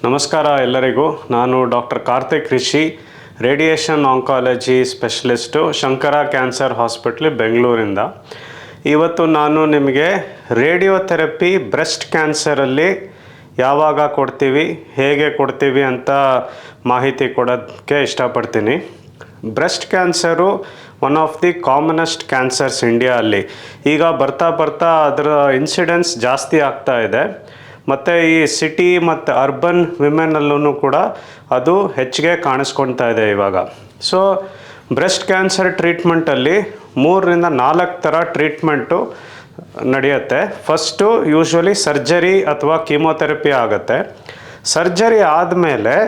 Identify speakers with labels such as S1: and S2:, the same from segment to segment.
S1: ನಮಸ್ಕಾರ ಎಲ್ಲರಿಗೂ. ನಾನು doctor Karthik Rishi, radiation oncology specialist, Shankara cancer hospital ಬೆಂಗಳೂರಿಂದ. ಇವತ್ತು ನಾನು ನಿಮಗೆ ರೇಡಿಯೋಥೆರಪಿ ಬ್ರೆಸ್ಟ್ ಕ್ಯಾನ್ಸರಲ್ಲಿ ಯಾವಾಗ ಕೊಡ್ತೀವಿ, ಹೇಗೆ ಕೊಡ್ತೀವಿ ಅಂತ ಮಾಹಿತಿ ಕೊಡೋಕ್ಕೆ ಇಷ್ಟಪಡ್ತೀನಿ. Breast cancer one of the commonest cancers ಇಂಡಿಯಾದಲ್ಲಿ. ಈಗ ಬರ್ತಾ ಅದರ ಇನ್ಸಿಡೆನ್ಸ್ ಜಾಸ್ತಿ ಆಗ್ತಾ ಇದೆ. ಮತ್ತು ಈ ಸಿಟಿ ಮತ್ತು ಅರ್ಬನ್ ವಿಮೆನಲ್ಲೂ ಕೂಡ ಅದು ಹೆಚ್ಚಿಗೆ ಕಾಣಿಸ್ಕೊಳ್ತಾ ಇದೆ ಇವಾಗ. ಸೊ ಬ್ರೆಸ್ಟ್ ಕ್ಯಾನ್ಸರ್ ಟ್ರೀಟ್ಮೆಂಟಲ್ಲಿ 3ರಿಂದ 4 ಥರ ಟ್ರೀಟ್ಮೆಂಟು ನಡೆಯುತ್ತೆ. ಫಸ್ಟು ಯೂಶ್ವಲಿ ಸರ್ಜರಿ ಅಥವಾ ಕೀಮೋಥೆರಪಿ ಆಗುತ್ತೆ. ಸರ್ಜರಿ ಆದಮೇಲೆ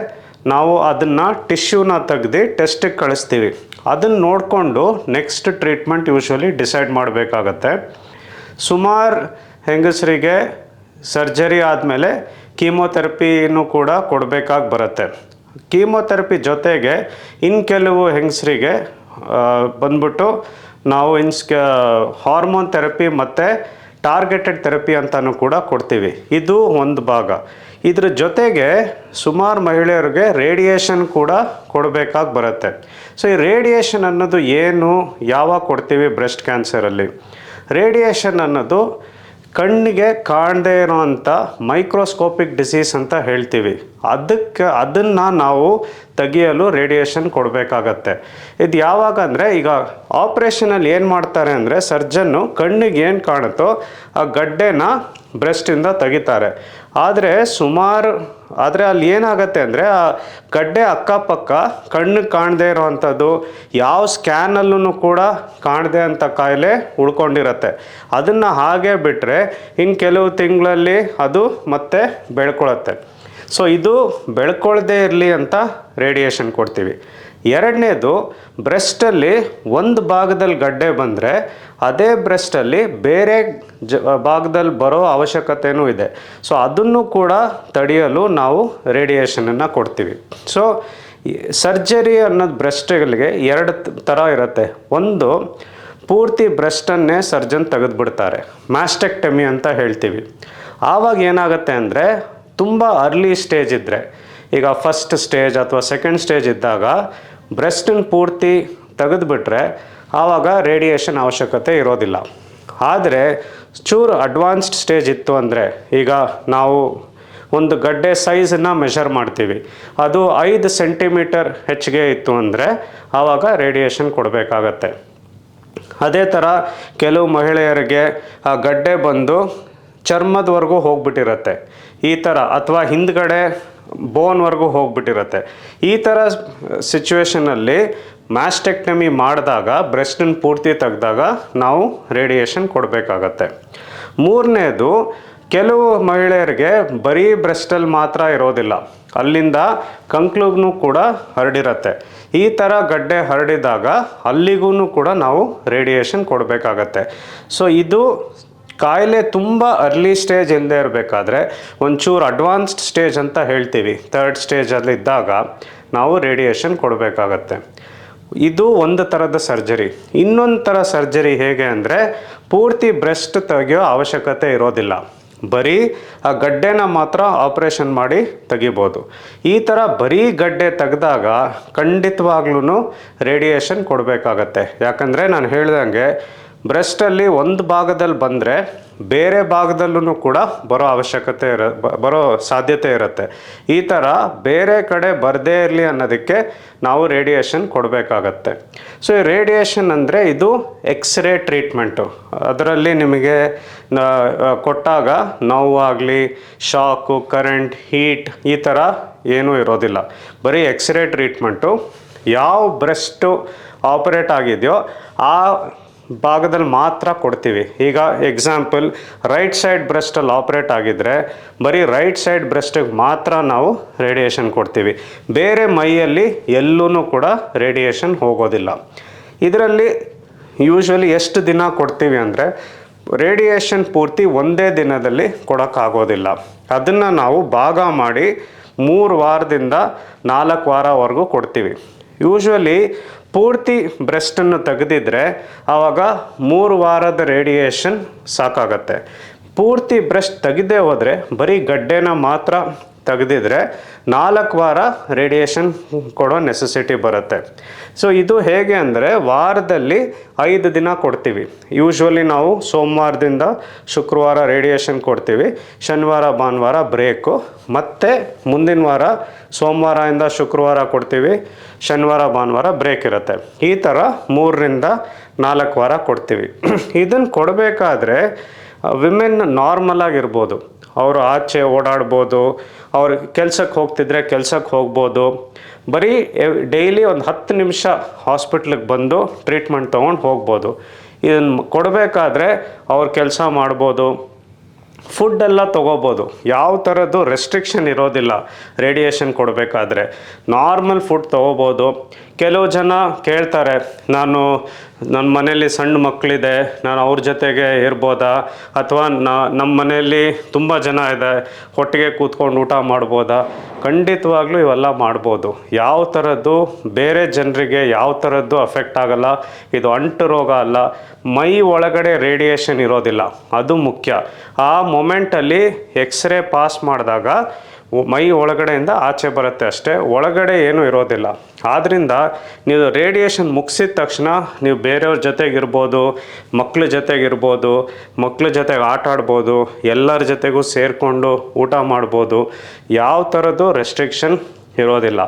S1: ನಾವು ಅದನ್ನು ಟಿಶ್ಯೂನ ತೆಗೆದು ಟೆಸ್ಟಿಗೆ ಕಳಿಸ್ತೀವಿ. ಅದನ್ನು ನೋಡಿಕೊಂಡು ನೆಕ್ಸ್ಟ್ ಟ್ರೀಟ್ಮೆಂಟ್ ಯೂಶ್ವಲಿ ಡಿಸೈಡ್ ಮಾಡಬೇಕಾಗತ್ತೆ. ಸುಮಾರು ಹೆಂಗಸರಿಗೆ ಸರ್ಜರಿ ಆದಮೇಲೆ ಕೀಮೋಥೆರಪಿನೂ ಕೂಡ ಕೊಡಬೇಕಾಗಿ ಬರುತ್ತೆ. ಕೀಮೋಥೆರಪಿ ಜೊತೆಗೆ ಕೆಲವು ಹೆಂಗಸರಿಗೆ ಬಂದ್ಬಿಟ್ಟು ನಾವು ಹಾರ್ಮೋನ್ ಥೆರಪಿ ಮತ್ತು ಟಾರ್ಗೆಟೆಡ್ ಥೆರಪಿ ಅಂತಲೂ ಕೂಡ ಕೊಡ್ತೀವಿ. ಇದು ಒಂದು ಭಾಗ. ಇದ್ರ ಜೊತೆಗೆ ಸುಮಾರು ಮಹಿಳೆಯರಿಗೆ ರೇಡಿಯೇಷನ್ ಕೂಡ ಕೊಡಬೇಕಾಗಿ ಬರುತ್ತೆ. ಸೊ ಈ ರೇಡಿಯೇಷನ್ ಅನ್ನೋದು ಏನು, ಯಾವಾಗ ಕೊಡ್ತೀವಿ ಬ್ರೆಸ್ಟ್ ಕ್ಯಾನ್ಸರಲ್ಲಿ? ರೇಡಿಯೇಷನ್ ಅನ್ನೋದು ಕಣ್ಣಿಗೆ ಕಾಣದೇ ಇರೋವಂಥ ಮೈಕ್ರೋಸ್ಕೋಪಿಕ್ ಡಿಸೀಸ್ ಅಂತ ಹೇಳ್ತೀವಿ. ಅದನ್ನು ನಾವು ತೆಗಿಯಲು ರೇಡಿಯೇಷನ್ ಕೊಡಬೇಕಾಗತ್ತೆ. ಇದು ಯಾವಾಗ ಅಂದರೆ, ಈಗ ಆಪ್ರೇಷನಲ್ಲಿ ಏನು ಮಾಡ್ತಾರೆ ಅಂದರೆ, ಸರ್ಜನ್ನು ಕಣ್ಣಿಗೆ ಏನು ಕಾಣುತ್ತೋ ಆ ಗಡ್ಡೆನ ಬ್ರೆಸ್ಟಿಂದ ತೆಗಿತಾರೆ. ಆದರೆ ಅಲ್ಲಿ ಏನಾಗುತ್ತೆ ಅಂದರೆ, ಆ ಗಡ್ಡೆ ಅಕ್ಕಪಕ್ಕ ಕಣ್ಣಿಗೆ ಕಾಣದೇ ಇರೋವಂಥದ್ದು, ಯಾವ ಸ್ಕ್ಯಾನಲ್ಲೂ ಕೂಡ ಕಾಣದೇ ಅಂಥ ಕಾಯಿಲೆ ಉಳ್ಕೊಂಡಿರತ್ತೆ. ಅದನ್ನು ಹಾಗೆ ಬಿಟ್ಟರೆ ಕೆಲವು ತಿಂಗಳಲ್ಲಿ ಅದು ಮತ್ತೆ ಬೆಳ್ಕೊಳತ್ತೆ. ಸೊ ಇದು ಬೆಳ್ಕೊಳ್ದೇ ಇರಲಿ ಅಂತ ರೇಡಿಯೇಷನ್ ಕೊಡ್ತೀವಿ. ಎರಡನೇದು, ಬ್ರೆಸ್ಟಲ್ಲಿ ಒಂದು ಭಾಗದಲ್ಲಿ ಗಡ್ಡೆ ಬಂದರೆ ಅದೇ ಬ್ರೆಸ್ಟಲ್ಲಿ ಬೇರೆ ಭಾಗದಲ್ಲಿ ಬರೋ ಅವಶ್ಯಕತೆಯೂ ಇದೆ. ಸೊ ಅದನ್ನು ಕೂಡ ತಡೆಯಲು ನಾವು ರೇಡಿಯೇಷನನ್ನು ಕೊಡ್ತೀವಿ. ಸೊ ಸರ್ಜರಿ ಅನ್ನೋದು ಬ್ರೆಸ್ಟ್ಗಳಿಗೆ 2 ಥರ ಇರುತ್ತೆ. ಒಂದು, ಪೂರ್ತಿ ಬ್ರೆಸ್ಟನ್ನೇ ಸರ್ಜನ್ ತೆಗೆದುಬಿಡ್ತಾರೆ, ಮ್ಯಾಸ್ಟೆಕ್ಟಮಿ ಅಂತ ಹೇಳ್ತೀವಿ. ಆವಾಗ ಏನಾಗುತ್ತೆ ಅಂದರೆ, ತುಂಬ ಅರ್ಲಿ ಸ್ಟೇಜ್ ಇದ್ದರೆ, ಈಗ ಫಸ್ಟ್ ಸ್ಟೇಜ್ ಅಥವಾ ಸೆಕೆಂಡ್ ಸ್ಟೇಜ್ ಇದ್ದಾಗ ಬ್ರೆಸ್ಟನ್ನು ಪೂರ್ತಿ ತೆಗೆದುಬಿಟ್ರೆ ಆವಾಗ ರೇಡಿಯೇಷನ್ ಅವಶ್ಯಕತೆ ಇರೋದಿಲ್ಲ. ಆದರೆ ಚೂರು ಅಡ್ವಾನ್ಸ್ಡ್ ಸ್ಟೇಜ್ ಇತ್ತು ಅಂದರೆ, ಈಗ ನಾವು ಒಂದು ಗಡ್ಡೆ ಸೈಜನ್ನು ಮೆಷರ್ ಮಾಡ್ತೀವಿ, ಅದು 5 ಸೆಂಟಿಮೀಟರ್ ಹೆಚ್ಚಿಗೆ ಇತ್ತು ಅಂದರೆ ಆವಾಗ ರೇಡಿಯೇಷನ್ ಕೊಡಬೇಕಾಗತ್ತೆ. ಅದೇ ಥರ ಕೆಲವು ಮಹಿಳೆಯರಿಗೆ ಆ ಗಡ್ಡೆ ಬಂದು ಚರ್ಮದವರೆಗೂ ಹೋಗ್ಬಿಟ್ಟಿರತ್ತೆ, ಈ ಥರ, ಅಥವಾ ಹಿಂದ್ಗಡೆ ಬೋನ್ವರೆಗೂ ಹೋಗ್ಬಿಟ್ಟಿರತ್ತೆ. ಈ ಥರ ಸಿಚುವೇಷನಲ್ಲಿ ಮ್ಯಾಸ್ಟೆಕ್ಟಮಿ ಮಾಡಿದಾಗ, ಬ್ರೆಸ್ಟನ್ನು ಪೂರ್ತಿ ತೆಗೆದಾಗ ನಾವು ರೇಡಿಯೇಷನ್ ಕೊಡಬೇಕಾಗತ್ತೆ. ಮೂರನೇದು, ಕೆಲವು ಮಹಿಳೆಯರಿಗೆ ಬರೀ ಬ್ರೆಸ್ಟಲ್ಲಿ ಮಾತ್ರ ಇರೋದಿಲ್ಲ, ಅಲ್ಲಿಂದ ಕಂಕ್ಳಿಗೂ ಕೂಡ ಹರಡಿರತ್ತೆ. ಈ ಥರ ಗಡ್ಡೆ ಹರಡಿದಾಗ ಅಲ್ಲಿಗೂ ಕೂಡ ನಾವು ರೇಡಿಯೇಷನ್ ಕೊಡಬೇಕಾಗತ್ತೆ. ಸೊ ಇದು ಕಾಯಿಲೆ ತುಂಬ ಅರ್ಲಿ ಸ್ಟೇಜ್ ಇಲ್ಲದೆ ಇರಬೇಕಾದ್ರೆ, ಒಂಚೂರು ಅಡ್ವಾನ್ಸ್ಡ್ ಸ್ಟೇಜ್ ಅಂತ ಹೇಳ್ತೀವಿ, 3rd ಸ್ಟೇಜಲ್ಲಿ ಇದ್ದಾಗ ನಾವು ರೇಡಿಯೇಷನ್ ಕೊಡಬೇಕಾಗತ್ತೆ. ಇದು ಒಂದು ಥರದ ಸರ್ಜರಿ. ಇನ್ನೊಂದು ಥರ ಸರ್ಜರಿ ಹೇಗೆ ಅಂದರೆ, ಪೂರ್ತಿ ಬ್ರೆಸ್ಟ್ ತೆಗೆಯೋ ಅವಶ್ಯಕತೆ ಇರೋದಿಲ್ಲ, ಬರೀ ಆ ಗಡ್ಡೆನ ಮಾತ್ರ ಆಪ್ರೇಷನ್ ಮಾಡಿ ತೆಗಿಬೋದು. ಈ ಥರ ಬರೀ ಗಡ್ಡೆ ತೆಗೆದಾಗ ಖಂಡಿತವಾಗ್ಲೂ ರೇಡಿಯೇಷನ್ ಕೊಡಬೇಕಾಗತ್ತೆ. ಯಾಕಂದರೆ ನಾನು ಹೇಳ್ದಂಗೆ, ಬ್ರೆಸ್ಟಲ್ಲಿ ಒಂದು ಭಾಗದಲ್ಲಿ ಬಂದರೆ ಬೇರೆ ಭಾಗದಲ್ಲೂ ಕೂಡ ಬರೋ ಸಾಧ್ಯತೆ ಇರುತ್ತೆ. ಈ ಥರ ಬೇರೆ ಕಡೆ ಬರದೇ ಇರಲಿ ಅನ್ನೋದಕ್ಕೆ ನಾವು ರೇಡಿಯೇಷನ್ ಕೊಡಬೇಕಾಗತ್ತೆ. ಸೊ ಈ ರೇಡಿಯೇಷನ್ ಅಂದರೆ ಇದು ಎಕ್ಸ್ರೇ ಟ್ರೀಟ್ಮೆಂಟು. ಅದರಲ್ಲಿ ನಿಮಗೆ ಕೊಟ್ಟಾಗ ನೋವಾಗಲಿ, ಶಾಕು, ಕರೆಂಟ್, ಹೀಟ್ ಈ ಥರ ಏನೂ ಇರೋದಿಲ್ಲ, ಬರೀ ಎಕ್ಸ್ರೇ ಟ್ರೀಟ್ಮೆಂಟು. ಯಾವ ಬ್ರೆಸ್ಟು ಆಪರೇಟ್ ಆಗಿದೆಯೋ ಆ ಭಾಗದಲ್ಲಿ ಮಾತ್ರ ಕೊಡ್ತೀವಿ. ಈಗ ಎಕ್ಸಾಂಪಲ್, ರೈಟ್ ಸೈಡ್ ಬ್ರೆಸ್ಟಲ್ಲಿ ಆಪ್ರೇಟ್ ಆಗಿದ್ದರೆ ಬರೀ ರೈಟ್ ಸೈಡ್ ಬ್ರೆಸ್ಟಿಗೆ ಮಾತ್ರ ನಾವು ರೇಡಿಯೇಷನ್ ಕೊಡ್ತೀವಿ, ಬೇರೆ ಮೈಯಲ್ಲಿ ಎಲ್ಲೂ ಕೂಡ ರೇಡಿಯೇಷನ್ ಹೋಗೋದಿಲ್ಲ. ಇದರಲ್ಲಿ ಯೂಶ್ವಲಿ ಎಷ್ಟು ದಿನ ಕೊಡ್ತೀವಿ ಅಂದರೆ, ರೇಡಿಯೇಷನ್ ಪೂರ್ತಿ ಒಂದೇ ದಿನದಲ್ಲಿ ಕೊಡೋಕ್ಕಾಗೋದಿಲ್ಲ. ಅದನ್ನು ನಾವು ಭಾಗ ಮಾಡಿ 3 ವಾರದಿಂದ 4 ವಾರವರೆಗೂ ಕೊಡ್ತೀವಿ. ಯೂಶ್ವಲಿ ಪೂರ್ತಿ ಬ್ರೆಸ್ಟನ್ನು ತೆಗೆದಿದ್ರೆ ಆವಾಗ 3 ವಾರದ ರೇಡಿಯೇಷನ್ ಸಾಕಾಗತ್ತೆ. ಪೂರ್ತಿ ಬ್ರೆಸ್ಟ್ ತೆಗೆದೇ ಹೋದರೆ ಬರೀ ಗಡ್ಡೆನ ಮಾತ್ರ ತೆಗೆದಿದ್ರೆ 4 ವಾರ ರೇಡಿಯೇಷನ್ ಕೊಡೋ ನೆಸೆಸಿಟಿ ಬರುತ್ತೆ. ಸೊ ಇದು ಹೇಗೆ ಅಂದರೆ ವಾರದಲ್ಲಿ 5 ದಿನ ಕೊಡ್ತೀವಿ. ಯೂಶ್ವಲಿ ನಾವು ಸೋಮವಾರದಿಂದ ಶುಕ್ರವಾರ ರೇಡಿಯೇಷನ್ ಕೊಡ್ತೀವಿ, ಶನಿವಾರ ಭಾನುವಾರ ಬ್ರೇಕು, ಮತ್ತು ಮುಂದಿನ ವಾರ ಸೋಮವಾರದಿಂದ ಶುಕ್ರವಾರ ಕೊಡ್ತೀವಿ, ಶನಿವಾರ ಭಾನುವಾರ ಬ್ರೇಕ್ ಇರುತ್ತೆ. ಈ ಥರ 3ರಿಂದ 4 ವಾರ ಕೊಡ್ತೀವಿ. ಇದನ್ನು ಕೊಡಬೇಕಾದ್ರೆ ವಿಮೆನ್ ನಾರ್ಮಲ್ ಆಗಿರ್ಬೋದು, ಅವರು ಆಚೆ ಓಡಾಡ್ಬೋದು, ಅವ್ರು ಕೆಲ್ಸಕ್ಕೆ ಹೋಗ್ತಿದ್ರೆ ಕೆಲ್ಸಕ್ಕೆ ಹೋಗ್ಬೋದು, ಬರೀ ಡೈಲಿ ಒಂದು 10 ನಿಮಿಷ ಹಾಸ್ಪಿಟ್ಲಿಗೆ ಬಂದು ಟ್ರೀಟ್ಮೆಂಟ್ ತೊಗೊಂಡು ಹೋಗ್ಬೋದು. ಇದನ್ನು ಕೊಡಬೇಕಾದ್ರೆ ಅವ್ರು ಕೆಲಸ ಮಾಡ್ಬೋದು, ಫುಡ್ಡೆಲ್ಲ ತೊಗೋಬೋದು, ಯಾವ ಥರದ್ದು ರೆಸ್ಟ್ರಿಕ್ಷನ್ ಇರೋದಿಲ್ಲ. ರೇಡಿಯೇಷನ್ ಕೊಡಬೇಕಾದ್ರೆ ನಾರ್ಮಲ್ ಫುಡ್ ತೊಗೋಬೋದು. ಕೆಲವು ಜನ ಕೇಳ್ತಾರೆ, ನನ್ನ ಮನೇಲಿ ಸಣ್ಣ ಮಕ್ಕಳಿದೆ, ನಾನು ಅವ್ರ ಜೊತೆಗೆ ಇರ್ಬೋದಾ, ಅಥವಾ ನಮ್ಮ ಮನೆಯಲ್ಲಿ ತುಂಬ ಜನ ಇದೆ, ಒಟ್ಟಿಗೆ ಕೂತ್ಕೊಂಡು ಊಟ ಮಾಡ್ಬೋದಾ? ಖಂಡಿತವಾಗ್ಲೂ ಇವೆಲ್ಲ ಮಾಡ್ಬೋದು. ಯಾವ ಥರದ್ದು ಬೇರೆ ಜನರಿಗೆ ಯಾವ ಥರದ್ದು ಅಫೆಕ್ಟ್ ಆಗಲ್ಲ. ಇದು ಅಂಟು ರೋಗ ಅಲ್ಲ, ಮೈ ಒಳಗಡೆ ರೇಡಿಯೇಷನ್ ಇರೋದಿಲ್ಲ, ಅದು ಮುಖ್ಯ. ಆ ಮೊಮೆಂಟಲ್ಲಿ ಎಕ್ಸ್ರೇ ಪಾಸ್ ಮಾಡಿದಾಗ ಮೈ ಒಳಗಡೆಯಿಂದ ಆಚೆ ಬರುತ್ತೆ ಅಷ್ಟೇ, ಒಳಗಡೆ ಏನೂ ಇರೋದಿಲ್ಲ. ಆದ್ದರಿಂದ ನೀವು ರೇಡಿಯೇಷನ್ ಮುಗಿಸಿದ ತಕ್ಷಣ ನೀವು ಬೇರೆಯವ್ರ ಜೊತೆಗಿರ್ಬೋದು, ಮಕ್ಳ ಜೊತೆಗಿರ್ಬೋದು, ಮಕ್ಳ ಜೊತೆಗೆ ಆಟ ಆಡ್ಬೋದು, ಎಲ್ಲರ ಜೊತೆಗೂ ಸೇರಿಕೊಂಡು ಊಟ ಮಾಡ್ಬೋದು, ಯಾವ ಥರದ್ದು ರೆಸ್ಟ್ರಿಕ್ಷನ್ ಇರೋದಿಲ್ಲ.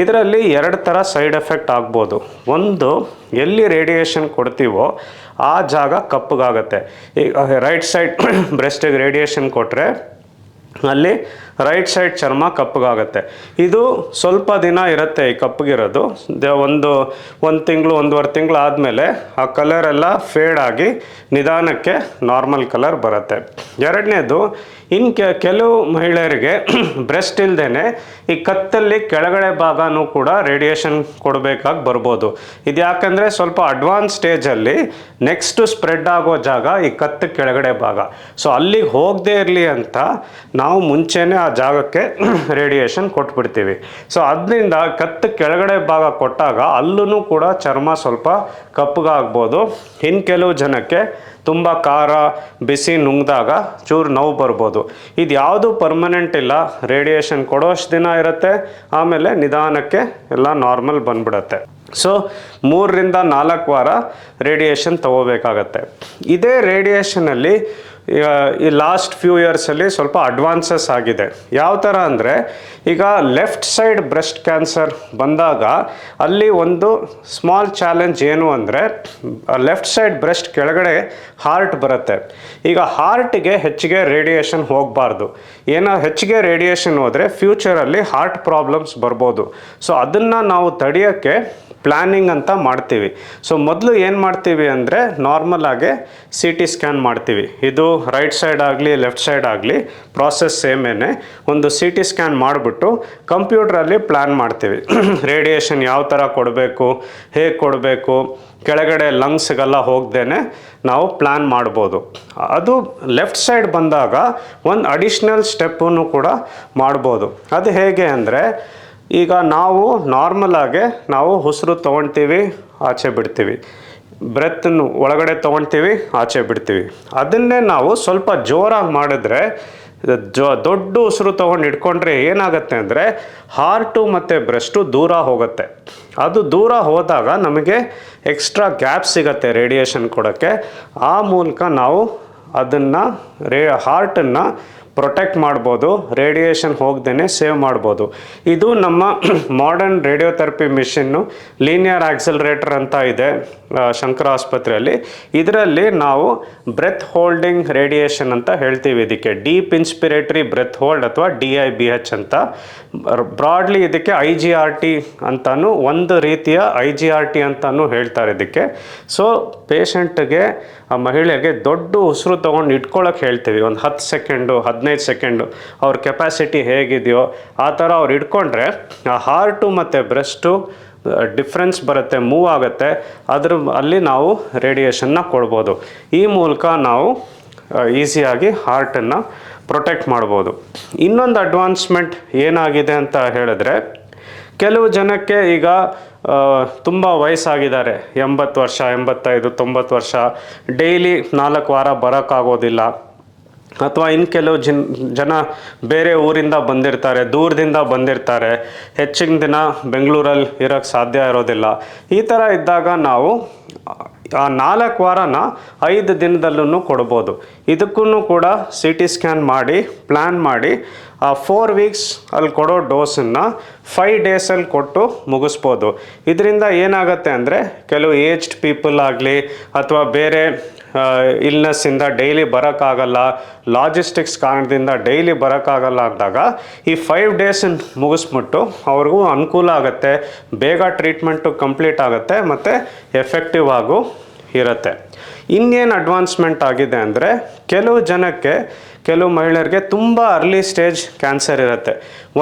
S1: ಇದರಲ್ಲಿ 2 ಥರ ಸೈಡ್ ಎಫೆಕ್ಟ್ ಆಗ್ಬೋದು. ಒಂದು, ಎಲ್ಲಿ ರೇಡಿಯೇಷನ್ ಕೊಡ್ತೀವೋ ಆ ಜಾಗ ಕಪ್ಪಗಾಗತ್ತೆ. ಈಗ ರೈಟ್ ಸೈಡ್ ಬ್ರೆಸ್ಟಿಗೆ ರೇಡಿಯೇಷನ್ ಕೊಟ್ಟರೆ ಅಲ್ಲಿ ರೈಟ್ ಸೈಡ್ ಚರ್ಮ ಕಪ್ಪಗಾಗತ್ತೆ. ಇದು ಸ್ವಲ್ಪ ದಿನ ಇರುತ್ತೆ ಈ ಕಪ್ಪಗಿರೋದು. ಒಂದು ತಿಂಗಳು 1.5 ತಿಂಗಳು ಆದಮೇಲೆ ಆ ಕಲರೆಲ್ಲ ಫೇಡ್ ಆಗಿ ನಿಧಾನಕ್ಕೆ ನಾರ್ಮಲ್ ಕಲರ್ ಬರುತ್ತೆ. ಎರಡನೇದು, ಕೆಲವು ಮಹಿಳೆಯರಿಗೆ ಬ್ರೆಸ್ಟ್ ಇಲ್ದೇ ಈ ಕತ್ತಲ್ಲಿ ಕೆಳಗಡೆ ಭಾಗನೂ ಕೂಡ ರೇಡಿಯೇಷನ್ ಕೊಡಬೇಕಾಗಿ ಬರ್ಬೋದು. ಇದು ಯಾಕಂದರೆ ಸ್ವಲ್ಪ ಅಡ್ವಾನ್ಸ್ ಸ್ಟೇಜಲ್ಲಿ ನೆಕ್ಸ್ಟ್ ಸ್ಪ್ರೆಡ್ ಆಗೋ ಜಾಗ ಈ ಕತ್ತು ಕೆಳಗಡೆ ಭಾಗ. ಸೊ ಅಲ್ಲಿಗೆ ಹೋಗದೇ ಇರಲಿ ಅಂತ ನಾವು ಮುಂಚೆನೇ ಆ ಜಾಗಕ್ಕೆ ರೇಡಿಯೇಷನ್ ಕೊಟ್ಬಿಡ್ತೀವಿ. ಸೊ ಅದರಿಂದ ಕತ್ತು ಕೆಳಗಡೆ ಭಾಗ ಕೊಟ್ಟಾಗ ಅಲ್ಲೂ ಕೂಡ ಚರ್ಮ ಸ್ವಲ್ಪ ಕಪ್ಪಗಾಗ್ಬೋದು. ಕೆಲವು ಜನಕ್ಕೆ ತುಂಬ ಖಾರ ಬಿಸಿ ನುಂಗಿದಾಗ ಚೂರು ನೋವು ಬರ್ಬೋದು. ಇದು ಯಾವುದು ಪರ್ಮನೆಂಟ್ ಇಲ್ಲ, ರೇಡಿಯೇಷನ್ ಕೊಡೋಷ್ಟು ದಿನ ಇರುತ್ತೆ, ಆಮೇಲೆ ನಿಧಾನಕ್ಕೆ ಎಲ್ಲ ನಾರ್ಮಲ್ ಬಂದ್ಬಿಡತ್ತೆ. ಸೊ 3ರಿಂದ 4 ವಾರ ರೇಡಿಯೇಷನ್ ತಗೋಬೇಕಾಗತ್ತೆ. ಇದೇ ರೇಡಿಯೇಷನಲ್ಲಿ ಈ ಲಾಸ್ಟ್ ಫ್ಯೂ ಇಯರ್ಸಲ್ಲಿ ಸ್ವಲ್ಪ ಅಡ್ವಾನ್ಸಸ್ ಆಗಿದೆ. ಯಾವ ಥರ ಅಂದರೆ, ಈಗ ಲೆಫ್ಟ್ ಸೈಡ್ ಬ್ರೆಸ್ಟ್ ಕ್ಯಾನ್ಸರ್ ಬಂದಾಗ ಅಲ್ಲಿ ಒಂದು ಸ್ಮಾಲ್ ಚಾಲೆಂಜ್ ಏನು ಅಂದರೆ, ಲೆಫ್ಟ್ ಸೈಡ್ ಬ್ರೆಸ್ಟ್ ಕೆಳಗಡೆ ಹಾರ್ಟ್ ಬರುತ್ತೆ. ಈಗ ಹಾರ್ಟಿಗೆ ಹೆಚ್ಚಿಗೆ ರೇಡಿಯೇಷನ್ ಹೋಗಬಾರ್ದು. ಹೆಚ್ಚಿಗೆ ರೇಡಿಯೇಷನ್ ಹೋದರೆ ಫ್ಯೂಚರಲ್ಲಿ ಹಾರ್ಟ್ ಪ್ರಾಬ್ಲಮ್ಸ್ ಬರ್ಬೋದು. ಸೊ ಅದನ್ನು ನಾವು ತಡೆಯೋಕ್ಕೆ ಪ್ಲ್ಯಾನಿಂಗ್ ಅಂತ ಮಾಡ್ತೀವಿ. ಸೊ ಮೊದಲು ಏನು ಮಾಡ್ತೀವಿ ಅಂದರೆ, ನಾರ್ಮಲ್ ಆಗಿ CT ಸ್ಕ್ಯಾನ್ ಮಾಡ್ತೀವಿ. ಇದು ರೈಟ್ ಸೈಡ್ ಆಗಲಿ ಲೆಫ್ಟ್ ಸೈಡ್ ಆಗಲಿ ಪ್ರಾಸೆಸ್ ಸೇಮೇನೆ. ಒಂದು CT ಸ್ಕ್ಯಾನ್ ಮಾಡಿಬಿಟ್ಟು ಕಂಪ್ಯೂಟ್ರಲ್ಲಿ ಪ್ಲ್ಯಾನ್ ಮಾಡ್ತೀವಿ. ರೇಡಿಯೇಷನ್ ಯಾವ ಥರ ಕೊಡಬೇಕು, ಹೇಗೆ ಕೊಡಬೇಕು, ಕೆಳಗಡೆ ಲಂಗ್ಸ್ಗೆಲ್ಲ ಹೋಗ್ದೇನೆ ನಾವು ಪ್ಲ್ಯಾನ್ ಮಾಡ್ಬೋದು. ಅದು ಲೆಫ್ಟ್ ಸೈಡ್ ಬಂದಾಗ ಒಂದು ಅಡಿಷ್ನಲ್ ಸ್ಟೆಪ್ಪನ್ನು ಕೂಡ ಮಾಡ್ಬೋದು. ಅದು ಹೇಗೆ ಅಂದರೆ, ಈಗ ನಾವು ನಾರ್ಮಲಾಗೆ ನಾವು ಉಸಿರು ತೊಗೊಳ್ತೀವಿ, ಆಚೆ ಬಿಡ್ತೀವಿ, ಬ್ರೆತ್ತನ್ನು ಒಳಗಡೆ ತೊಗೊಳ್ತೀವಿ, ಆಚೆ ಬಿಡ್ತೀವಿ. ಅದನ್ನೇ ನಾವು ಸ್ವಲ್ಪ ಜೋರಾಗಿ ಮಾಡಿದ್ರೆ, ದೊಡ್ಡ ಉಸಿರು ತೊಗೊಂಡು ಇಟ್ಕೊಂಡ್ರೆ ಏನಾಗುತ್ತೆ ಅಂದರೆ, ಹಾರ್ಟು ಮತ್ತು ಬ್ರೆಸ್ಟು ದೂರ ಹೋಗುತ್ತೆ. ಅದು ದೂರ ಹೋದಾಗ ನಮಗೆ ಎಕ್ಸ್ಟ್ರಾ ಗ್ಯಾಪ್ ಸಿಗುತ್ತೆ ರೇಡಿಯೇಷನ್ ಕೊಡೋಕ್ಕೆ. ಆ ಮೂಲಕ ನಾವು ಅದನ್ನು ಹಾರ್ಟನ್ನು ಪ್ರೊಟೆಕ್ಟ್ ಮಾಡ್ಬೋದು, ರೇಡಿಯೇಷನ್ ಹೋಗ್ದೇ ಸೇವ್ ಮಾಡ್ಬೋದು. ಇದು ನಮ್ಮ ಮಾಡರ್ನ್ ರೇಡಿಯೋಥೆರಪಿ ಮಿಷನ್ನು ಲೀನಿಯರ್ ಆಕ್ಸಲರೇಟರ್ ಅಂತ ಇದೆ ಶಂಕರ ಆಸ್ಪತ್ರೆಯಲ್ಲಿ. ಇದರಲ್ಲಿ ನಾವು ಬ್ರೆತ್ ಹೋಲ್ಡಿಂಗ್ ರೇಡಿಯೇಷನ್ ಅಂತ ಹೇಳ್ತೀವಿ. ಇದಕ್ಕೆ ಡೀಪ್ ಇನ್ಸ್ಪಿರೇಟರಿ ಬ್ರೆತ್ ಹೋಲ್ಡ್ ಅಥವಾ DIBH ಅಂತ. ಬ್ರಾಡ್ಲಿ ಇದಕ್ಕೆ IGRT ಅಂತಾನು, ಒಂದು ರೀತಿಯ IGRT ಅಂತಾನು ಹೇಳ್ತಾರೆ ಇದಕ್ಕೆ. ಸೊ ಪೇಷಂಟ್ಗೆ, ಆ ಮಹಿಳೆಗೆ ದೊಡ್ಡ ಉಸಿರು ತೊಗೊಂಡು ಇಟ್ಕೊಳ್ಳೋಕೆ ಹೇಳ್ತೀವಿ. ಒಂದು 10 ಸೆಕೆಂಡು 15 ಸೆಕೆಂಡು ಅವ್ರ ಕೆಪಾಸಿಟಿ ಹೇಗಿದೆಯೋ ಆ ಥರ ಅವ್ರು ಇಟ್ಕೊಂಡ್ರೆ ಆ ಹಾರ್ಟು ಮತ್ತು ಬ್ರೆಸ್ಟು ಡಿಫ್ರೆನ್ಸ್ ಬರುತ್ತೆ, ಮೂವ್ ಆಗುತ್ತೆ. ಅಲ್ಲಿ ನಾವು ರೇಡಿಯೇಷನ್ನ ಕೊಡ್ಬೋದು. ಈ ಮೂಲಕ ನಾವು ಈಸಿಯಾಗಿ ಹಾರ್ಟನ್ನು ಪ್ರೊಟೆಕ್ಟ್ ಮಾಡ್ಬೋದು. ಇನ್ನೊಂದು ಅಡ್ವಾನ್ಸ್ಮೆಂಟ್ ಏನಾಗಿದೆ ಅಂತ ಹೇಳಿದ್ರೆ, ಕೆಲವು ಜನಕ್ಕೆ ಈಗ ತುಂಬ ವಯಸ್ಸಾಗಿದ್ದಾರೆ, 80 ವರ್ಷ 85 90 ವರ್ಷ, ಡೈಲಿ 4 ವಾರ ಬರೋಕ್ಕಾಗೋದಿಲ್ಲ. ಅಥವಾ ಇನ್ನು ಕೆಲವು ಜನ ಬೇರೆ ಊರಿಂದ ಬಂದಿರ್ತಾರೆ, ದೂರದಿಂದ ಬಂದಿರ್ತಾರೆ, ಹೆಚ್ಚಿನ ದಿನ ಬೆಂಗಳೂರಲ್ಲಿ ಇರೋಕ್ಕೆ ಸಾಧ್ಯ ಇರೋದಿಲ್ಲ. ಈ ಥರ ಇದ್ದಾಗ ನಾವು ಆ 4 ವಾರನ 5 ದಿನದಲ್ಲೂ ಕೊಡ್ಬೋದು. ಇದಕ್ಕೂ ಕೂಡ CT ಸ್ಕ್ಯಾನ್ ಮಾಡಿ ಪ್ಲ್ಯಾನ್ ಮಾಡಿ ಆ 4 ವೀಕ್ಸ್ ಅಲ್ಲಿ ಕೊಡೋ ಡೋಸನ್ನು 5 ಡೇಸಲ್ಲಿ ಕೊಟ್ಟು ಮುಗಿಸ್ಬೋದು. ಇದರಿಂದ ಏನಾಗುತ್ತೆ ಅಂದರೆ ಕೆಲವು ಏಜ್ಡ್ ಪೀಪಲ್ ಆಗಲಿ ಅಥವಾ ಬೇರೆ ಇಲ್ನೆಸ್ಸಿಂದ ಡೈಲಿ ಬರೋಕ್ಕಾಗಲ್ಲ, ಲಾಜಿಸ್ಟಿಕ್ಸ್ ಕಾರಣದಿಂದ ಡೈಲಿ ಬರೋಕ್ಕಾಗಲ್ಲ ಅಂದಾಗ ಈ 5 ಡೇಸನ್ನು ಮುಗಿಸ್ಬಿಟ್ಟು ಅವ್ರಿಗೂ ಅನುಕೂಲ ಆಗುತ್ತೆ, ಬೇಗ ಟ್ರೀಟ್ಮೆಂಟು ಕಂಪ್ಲೀಟ್ ಆಗುತ್ತೆ ಮತ್ತು ಎಫೆಕ್ಟಿವ್ ಆಗೂ ಇರುತ್ತೆ. ಇನ್ನೇನು ಅಡ್ವಾನ್ಸ್ಮೆಂಟ್ ಆಗಿದೆ ಅಂದರೆ ಕೆಲವು ಮಹಿಳೆಯರಿಗೆ ತುಂಬ ಅರ್ಲಿ ಸ್ಟೇಜ್ ಕ್ಯಾನ್ಸರ್ ಇರುತ್ತೆ.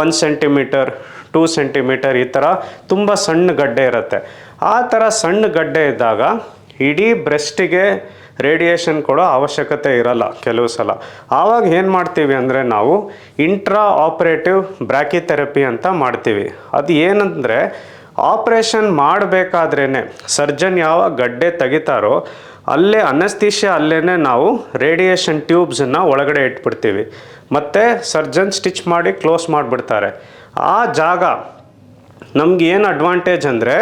S1: 1 ಸೆಂಟಿಮೀಟರ್ 2 ಸೆಂಟಿಮೀಟರ್ ಈ ಥರ ತುಂಬ ಸಣ್ಣ ಗಡ್ಡೆ ಇರುತ್ತೆ. ಆ ಥರ ಸಣ್ಣ ಗಡ್ಡೆ ಇದ್ದಾಗ ಇಡೀ ಬ್ರೆಸ್ಟಿಗೆ ರೇಡಿಯೇಷನ್ ಕೊಡೋ ಅವಶ್ಯಕತೆ ಇರಲ್ಲ ಕೆಲವು ಸಲ. ಆವಾಗ ಏನು ಮಾಡ್ತೀವಿ ಅಂದರೆ ನಾವು ಇಂಟ್ರಾ ಆಪ್ರೇಟಿವ್ ಬ್ರ್ಯಾಕಿಥೆರಪಿ ಅಂತ ಮಾಡ್ತೀವಿ. ಅದು ಏನಂದರೆ ಆಪ್ರೇಷನ್ ಮಾಡಬೇಕಾದ್ರೇ ಸರ್ಜನ್ ಯಾವ ಗಡ್ಡೆ ತೆಗಿತಾರೋ ಅಲ್ಲೇ ಅನಸ್ತೀಶಿಯಾ ಅಲ್ಲೇ ನಾವು ರೇಡಿಯೇಷನ್ ಟ್ಯೂಬ್ಸನ್ನು ಒಳಗಡೆ ಇಟ್ಬಿಡ್ತೀವಿ, ಮತ್ತು ಸರ್ಜನ್ ಸ್ಟಿಚ್ ಮಾಡಿ ಕ್ಲೋಸ್ ಮಾಡಿಬಿಡ್ತಾರೆ. ಆ ಜಾಗ ನಮ್ಗೆ ಏನು ಅಡ್ವಾಂಟೇಜ್ ಅಂದರೆ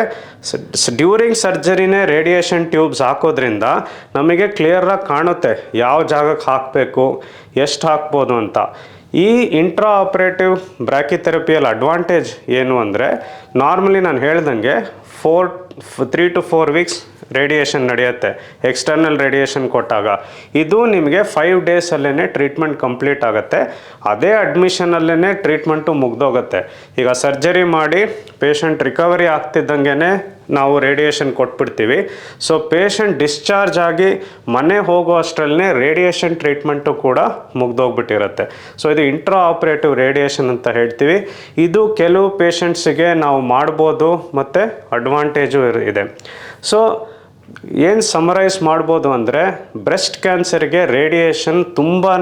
S1: ಡ್ಯೂರಿಂಗ್ ಸರ್ಜರಿನೇ ರೇಡಿಯೇಷನ್ ಟ್ಯೂಬ್ಸ್ ಹಾಕೋದ್ರಿಂದ ನಮಗೆ ಕ್ಲಿಯರಾಗಿ ಕಾಣುತ್ತೆ ಯಾವ ಜಾಗಕ್ಕೆ ಹಾಕಬೇಕು, ಎಷ್ಟು ಹಾಕ್ಬೋದು ಅಂತ. ಈ ಇಂಟ್ರಾ ಆಪ್ರೇಟಿವ್ ಬ್ರ್ಯಾಕಿಥೆರಪಿಯಲ್ಲಿ ಅಡ್ವಾಂಟೇಜ್ ಏನು ಅಂದರೆ ನಾರ್ಮಲಿ ನಾನು ಹೇಳ್ದಂಗೆ 3 to 4 ವೀಕ್ಸ್ ರೇಡಿಯೇಷನ್ ನಡೆಯುತ್ತೆ ಎಕ್ಸ್ಟರ್ನಲ್ ರೇಡಿಯೇಷನ್ ಕೊಟ್ಟಾಗ. ಇದು ನಿಮಗೆ 5 ಡೇಸಲ್ಲೇ ಟ್ರೀಟ್ಮೆಂಟ್ ಕಂಪ್ಲೀಟ್ ಆಗುತ್ತೆ. ಅದೇ ಅಡ್ಮಿಷನಲ್ಲೇ ಟ್ರೀಟ್ಮೆಂಟು ಮುಗ್ದೋಗುತ್ತೆ. ಈಗ ಸರ್ಜರಿ ಮಾಡಿ ಪೇಷಂಟ್ ರಿಕವರಿ ಆಗ್ತಿದ್ದಂಗೆ ನಾವು ರೇಡಿಯೇಷನ್ ಕೊಟ್ಬಿಡ್ತೀವಿ. ಸೊ ಪೇಷಂಟ್ ಡಿಸ್ಚಾರ್ಜ್ ಆಗಿ ಮನೆ ಹೋಗೋ ಅಷ್ಟರಲ್ಲೇ ರೇಡಿಯೇಷನ್ ಟ್ರೀಟ್ಮೆಂಟು ಕೂಡ ಮುಗ್ದೋಗ್ಬಿಟ್ಟಿರುತ್ತೆ. ಸೊ ಇದು ಇಂಟ್ರಾ ಆಪ್ರೇಟಿವ್ ರೇಡಿಯೇಷನ್ ಅಂತ ಹೇಳ್ತೀವಿ. ಇದು ಕೆಲವು ಪೇಷಂಟ್ಸಿಗೆ ನಾವು ಮಾಡ್ಬೋದು ಮತ್ತು ಅಡ್ವಾಂಟೇಜು ಇದೆ. ಸೊ ಏನು ಸಮರೈಸ್ ಮಾಡ್ಬೋದು ಅಂದರೆ ಬ್ರೆಸ್ಟ್ ಕ್ಯಾನ್ಸರ್ಗೆ ರೇಡಿಯೇಷನ್ ತುಂಬಾ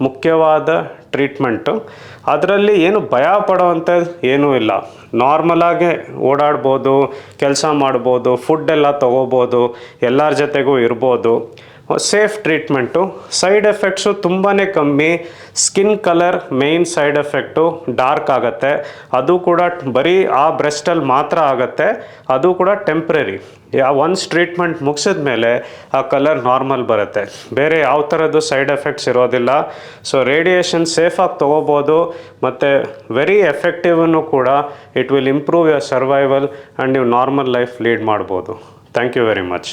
S1: ಮುಖ್ಯವಾದ ಟ್ರೀಟ್ಮೆಂಟು. ಅದರಲ್ಲಿ ಏನು ಭಯ ಪಡೋವಂಥದ್ದು ಏನೂ ಇಲ್ಲ. ನಾರ್ಮಲಾಗೆ ಓಡಾಡ್ಬೋದು, ಕೆಲಸ ಮಾಡ್ಬೋದು, ಫುಡ್ಡೆಲ್ಲ ತೊಗೋಬೋದು, ಎಲ್ಲರ ಜೊತೆಗೂ ಇರ್ಬೋದು. Safe treatment. ಸೈಡ್ ಎಫೆಕ್ಟ್ಸು ತುಂಬಾ ಕಮ್ಮಿ. Skin colour main side effect dark ಆಗುತ್ತೆ. ಅದು ಕೂಡ ಬರೀ ಆ ಬ್ರೆಸ್ಟಲ್ಲಿ ಮಾತ್ರ ಆಗುತ್ತೆ. ಅದು ಕೂಡ ಟೆಂಪ್ರರಿ. ಒನ್ಸ್ ಟ್ರೀಟ್ಮೆಂಟ್ ಮುಗಿಸಿದ ಮೇಲೆ ಆ ಕಲರ್ ನಾರ್ಮಲ್ ಬರುತ್ತೆ. ಬೇರೆ ಯಾವ ಥರದ್ದು ಸೈಡ್ ಎಫೆಕ್ಟ್ಸ್ ಇರೋದಿಲ್ಲ. ಸೊ ರೇಡಿಯೇಷನ್ ಸೇಫಾಗಿ ತೊಗೋಬೋದು ಮತ್ತು ವೆರಿ ಎಫೆಕ್ಟಿವನ್ನು ಕೂಡ. It will improve your survival and ನೀವು ನಾರ್ಮಲ್ ಲೈಫ್ ಲೀಡ್ ಮಾಡ್ಬೋದು. Thank you very much.